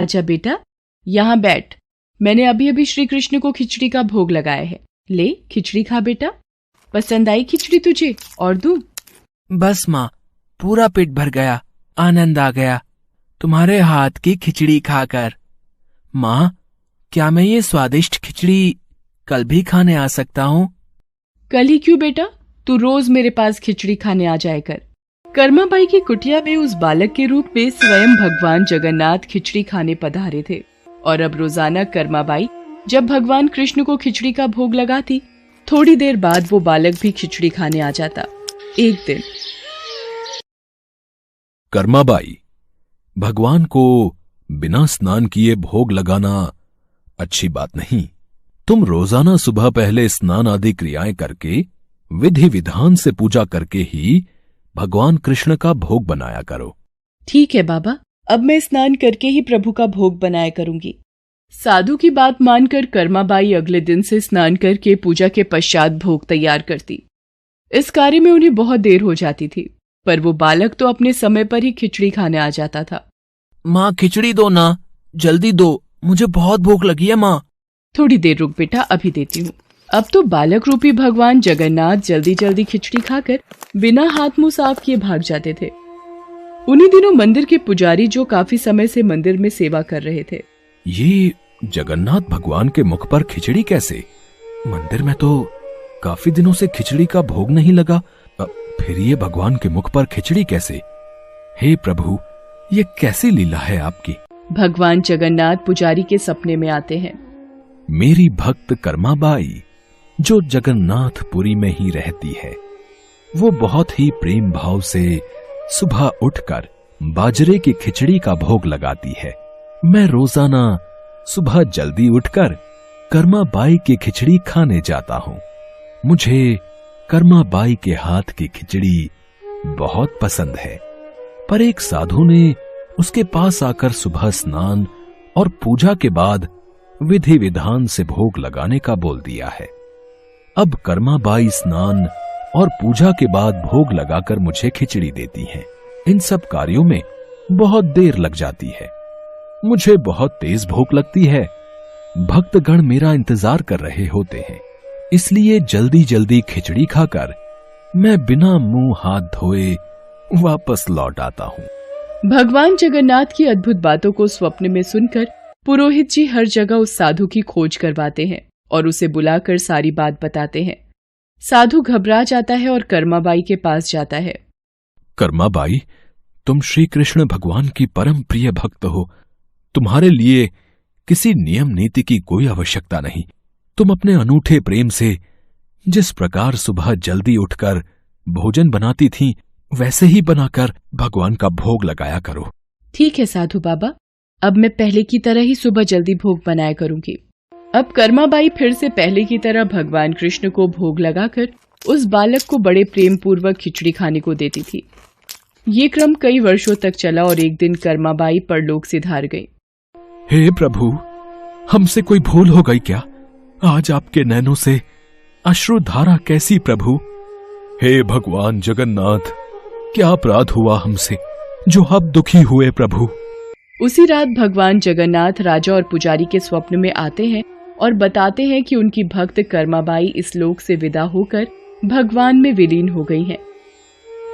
अच्छा बेटा, यहाँ बैठ। मैंने अभी अभी श्री कृष्ण को खिचड़ी का भोग लगाया है। ले खिचड़ी खा बेटा। पसंद आई खिचड़ी तुझे? और दूं? बस माँ, पूरा पेट भर गया, आनंद आ गया तुम्हारे हाथ की खिचड़ी खाकर। माँ, क्या मैं ये स्वादिष्ट खिचड़ी कल भी खाने आ सकता हूँ? कल ही क्यों बेटा, तू रोज मेरे पास खिचड़ी खाने आ जाया कर। कर्माबाई की कुटिया में उस बालक के रूप में स्वयं भगवान जगन्नाथ खिचड़ी खाने पधारे थे और अब रोजाना कर्माबाई जब भगवान कृष्ण को खिचड़ी का भोग लगाती, थोड़ी देर बाद वो बालक भी खिचड़ी खाने आ जाता। एक दिन कर्माबाई, भगवान को बिना स्नान किए भोग लगाना अच्छी बात नहीं। तुम रोजाना सुबह पहले स्नान आदि क्रियाएं करके विधि विधान से पूजा करके ही भगवान कृष्ण का भोग बनाया करो। ठीक है बाबा, अब मैं स्नान करके ही प्रभु का भोग बनाया करूंगी। साधु की बात मानकर कर्माबाई अगले दिन से स्नान करके पूजा के पश्चात भोग तैयार करती। इस कार्य में उन्हें बहुत देर हो जाती थी, पर वो बालक तो अपने समय पर ही खिचड़ी खाने आ जाता था। माँ, खिचड़ी दो ना, जल्दी दो, मुझे बहुत भूख लगी है माँ। थोड़ी देर रुक बेटा, अभी देती हूँ। अब तो बालक रूपी भगवान जगन्नाथ जल्दी जल्दी खिचड़ी खाकर बिना हाथ मुंह साफ किए भाग जाते थे। उन्हीं दिनों मंदिर के पुजारी, जो काफी समय से मंदिर में सेवा कर रहे थे, ये जगन्नाथ भगवान के मुख पर खिचड़ी कैसे? मंदिर में तो काफी दिनों से खिचड़ी का भोग नहीं लगा, फिर ये भगवान के मुख पर खिचड़ी कैसे? हे प्रभु, ये कैसी लीला है आपकी? भगवान जगन्नाथ पुजारी के सपने में आते हैं। मेरी भक्त कर्माबाई, जो जगन्नाथपुरी में ही रहती है, वो बहुत ही प्रेम भाव से सुबह उठकर बाजरे की खिचड़ी का भोग लगाती है। मैं रोजाना सुबह जल्दी उठकर कर्माबाई की खिचड़ी खाने जाता हूँ। मुझे कर्माबाई के हाथ की खिचड़ी बहुत पसंद है। पर एक साधु ने उसके पास आकर सुबह स्नान और पूजा के बाद विधि विधान से भोग लगाने का बोल दिया है। अब कर्माबाई स्नान और पूजा के बाद भोग लगाकर मुझे खिचड़ी देती हैं। इन सब कार्यों में बहुत देर लग जाती है। मुझे बहुत तेज भूख लगती है। भक्तगण मेरा इंतजार कर रहे होते हैं, इसलिए जल्दी जल्दी खिचड़ी खाकर मैं बिना मुंह हाथ धोए वापस लौट आता हूँ। भगवान जगन्नाथ की अद्भुत बातों को स्वप्न में सुनकर पुरोहित जी हर जगह उस साधु की खोज करवाते हैं और उसे बुलाकर सारी बात बताते हैं। साधु घबरा जाता है और कर्माबाई के पास जाता है। कर्माबाई, तुम श्री कृष्ण भगवान की परम प्रिय भक्त हो। तुम्हारे लिए किसी नियम नीति की कोई आवश्यकता नहीं। तुम अपने अनूठे प्रेम से जिस प्रकार सुबह जल्दी उठकर भोजन बनाती थीं, वैसे ही बनाकर भगवान का भोग लगाया करो। ठीक है साधु बाबा, अब मैं पहले की तरह ही सुबह जल्दी भोग बनाया करूंगी। अब कर्माबाई फिर से पहले की तरह भगवान कृष्ण को भोग लगाकर उस बालक को बड़े प्रेम पूर्वक खिचड़ी खाने को देती थी। ये क्रम कई वर्षों तक चला और एक दिन कर्माबाई परलोक सिधार गई। हे प्रभु, हमसे कोई भूल हो गई क्या? आज आपके नैनों से अश्रुधारा कैसी प्रभु? हे भगवान जगन्नाथ, क्या अपराध हुआ हमसे जो अब दुखी हुए प्रभु? उसी रात भगवान जगन्नाथ राजा और पुजारी के स्वप्न में आते हैं और बताते हैं कि उनकी भक्त कर्माबाई इस लोक से विदा होकर भगवान में विलीन हो गई हैं।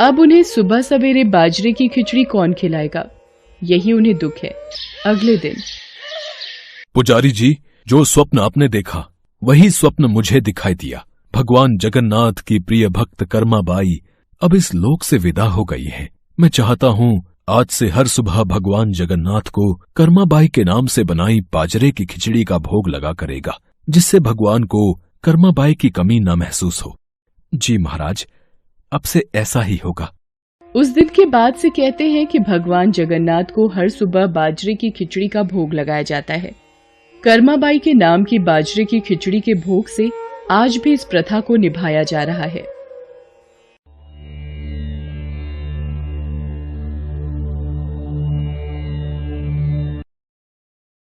अब उन्हें सुबह सवेरे बाजरे की खिचड़ी कौन खिलाएगा, यही उन्हें दुख है। अगले दिन पुजारी जी, जो स्वप्न आपने देखा वही स्वप्न मुझे दिखाई दिया। भगवान जगन्नाथ की प्रिय भक्त कर्माबाई अब इस लोक से विदा हो गई है। मैं चाहता हूँ आज से हर सुबह भगवान जगन्नाथ को कर्माबाई के नाम से बनाई बाजरे की खिचड़ी का भोग लगा करेगा, जिससे भगवान को कर्माबाई की कमी न महसूस हो। जी महाराज, अब से ऐसा ही होगा। उस दिन के बाद से कहते हैं कि भगवान जगन्नाथ को हर सुबह बाजरे की खिचड़ी का भोग लगाया जाता है। कर्माबाई के नाम की बाजरे की खिचड़ी के भोग से आज भी इस प्रथा को निभाया जा रहा है।